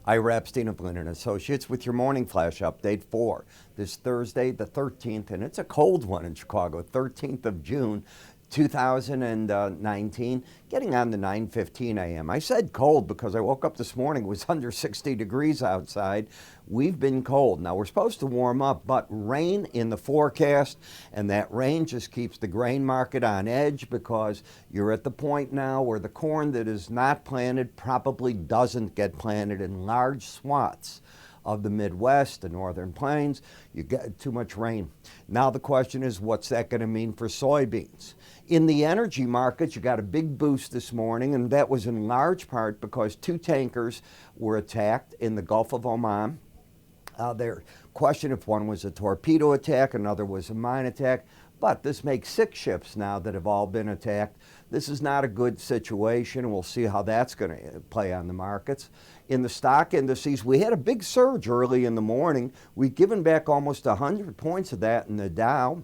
Ira Epstein of Linn Associates with your morning flash update for this Thursday, the 13th, and it's a cold one in Chicago, 13th of June, 2019, getting on to 9:15 a.m. I said cold because I woke up this morning, it was under 60 degrees outside. We've been cold. Now we're supposed to warm up, but rain in the forecast, and that rain just keeps the grain market on edge because you're at the point now where the corn that is not planted probably doesn't get planted in large swaths of the Midwest, the Northern Plains. You get too much rain. Now the question is, what's that going to mean for soybeans? In the energy markets, you got a big boost this morning, and that was in large part because two tankers were attacked in the Gulf of Oman. There question if one was a torpedo attack, another was a mine attack, but this makes 6 ships now that have all been attacked. This is not a good situation. We'll see how that's going to play on the markets. In the stock indices, we had a big surge early in the morning. We've given back almost 100 points of that in the Dow.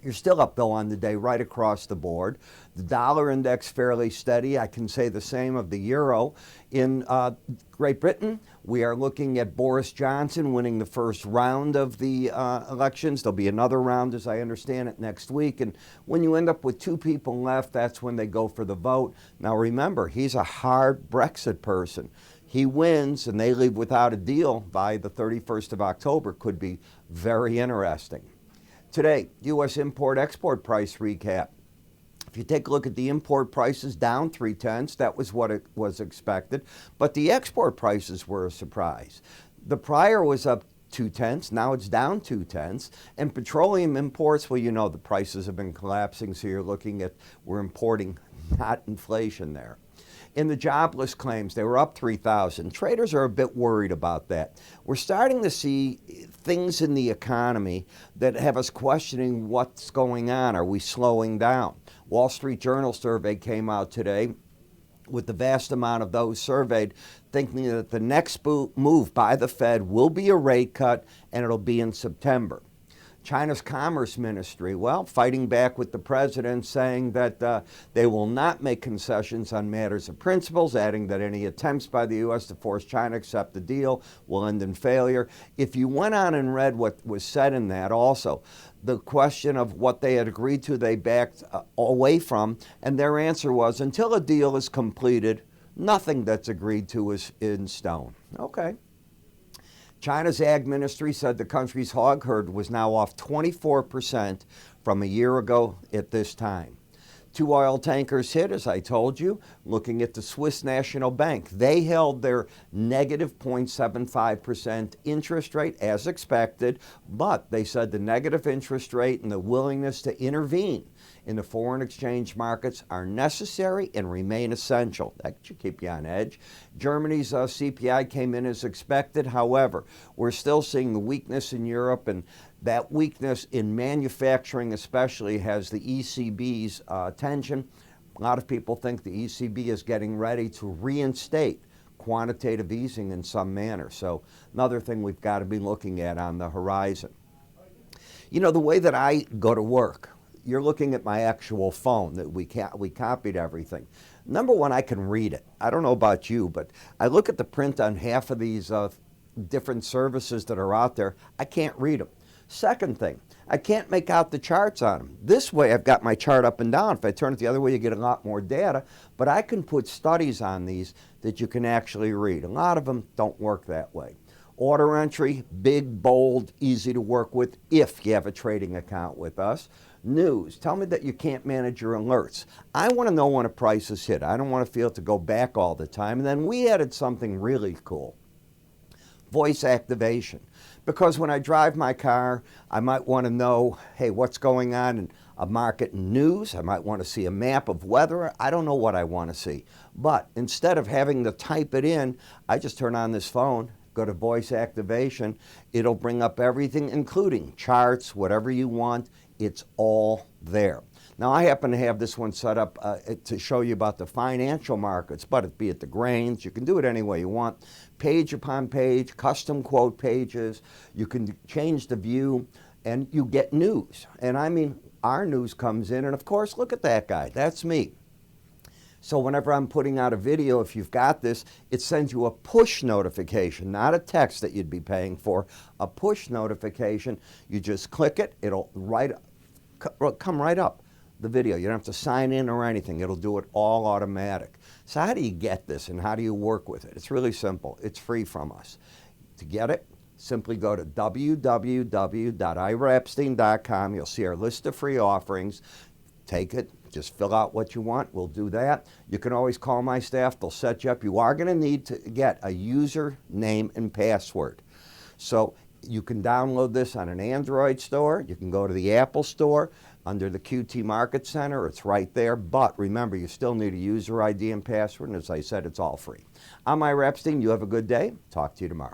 You're still up, though, on the day right across the board. The dollar index fairly steady. I can say the same of the euro. In Great Britain, we are looking at Boris Johnson winning the first round of the elections. There'll be another round, as I understand it, next week. And when you end up with 2 people left, that's when they go for the vote. Now, remember, he's a hard Brexit person. He wins and they leave without a deal by the 31st of October. Could be very interesting. Today, U.S. import-export price recap. If you take a look at the import prices, down 0.3, that was what it was expected. But the export prices were a surprise. The prior was up 0.2, now it's down 0.2. And petroleum imports, well, you know the prices have been collapsing, so you're looking at, we're importing, not inflation there. In the jobless claims, they were up 3,000. Traders are a bit worried about that. We're starting to see things in the economy that have us questioning what's going on. Are we slowing down? Wall Street Journal survey came out today with the vast amount of those surveyed thinking that the next move by the Fed will be a rate cut, and it'll be in September. China's Commerce Ministry, well, fighting back with the president, saying that they will not make concessions on matters of principles, adding that any attempts by the U.S. to force China to accept the deal will end in failure. If you went on and read what was said in that also, the question of what they had agreed to, they backed away from, and their answer was, until a deal is completed, nothing that's agreed to is in stone. Okay. China's Ag Ministry said the country's hog herd was now off 24% from a year ago at this time. 2 oil tankers hit, as I told you. Looking at the Swiss National Bank, they held their negative 0.75% interest rate as expected, but they said the negative interest rate and the willingness to intervene in the foreign exchange markets are necessary and remain essential. That should keep you on edge. Germany's CPI came in as expected. However, we're still seeing the weakness in Europe, and that weakness in manufacturing especially has the ECB's attention. A lot of people think the ECB is getting ready to reinstate quantitative easing in some manner. So another thing we've got to be looking at on the horizon. You know, the way that I go to work, you're looking at my actual phone that we copied everything. Number one, I can read it. I don't know about you, but I look at the print on half of these different services that are out there. I can't read them. Second thing, I can't make out the charts on them. This way, I've got my chart up and down. If I turn it the other way, you get a lot more data. But I can put studies on these that you can actually read. A lot of them don't work that way. Order entry, big, bold, easy to work with if you have a trading account with us. News, tell me that you can't manage your alerts. I want to know when a price is hit. I don't want to feel to go back all the time. And then we added something really cool. Voice activation. Because when I drive my car, I might want to know, hey, what's going on in a market news. I might want to see a map of weather. I don't know what I want to see. But instead of having to type it in, I just turn on this phone, go to voice activation. It'll bring up everything, including charts, whatever you want. It's all there. Now, I happen to have this one set up to show you about the financial markets, but be it the grains, you can do it any way you want. Page upon page, custom quote pages. You can change the view, and you get news. And I mean, our news comes in, and of course, look at that guy. That's me. So whenever I'm putting out a video, if you've got this, it sends you a push notification, not a text that you'd be paying for, a push notification. You just click it, it'll come right up, the video. You don't have to sign in or anything. It'll do it all automatic. So how do you get this and how do you work with it? It's really simple. It's free from us. To get it, simply go to www.iraepstein.com. You'll see our list of free offerings. Take it. Just fill out what you want. We'll do that. You can always call my staff. They'll set you up. You are going to need to get a username and password. So you can download this on an Android store. You can go to the Apple store under the QT Market Center. It's right there. But remember, you still need a user ID and password. And as I said, it's all free. I'm Ira Epstein. You have a good day. Talk to you tomorrow.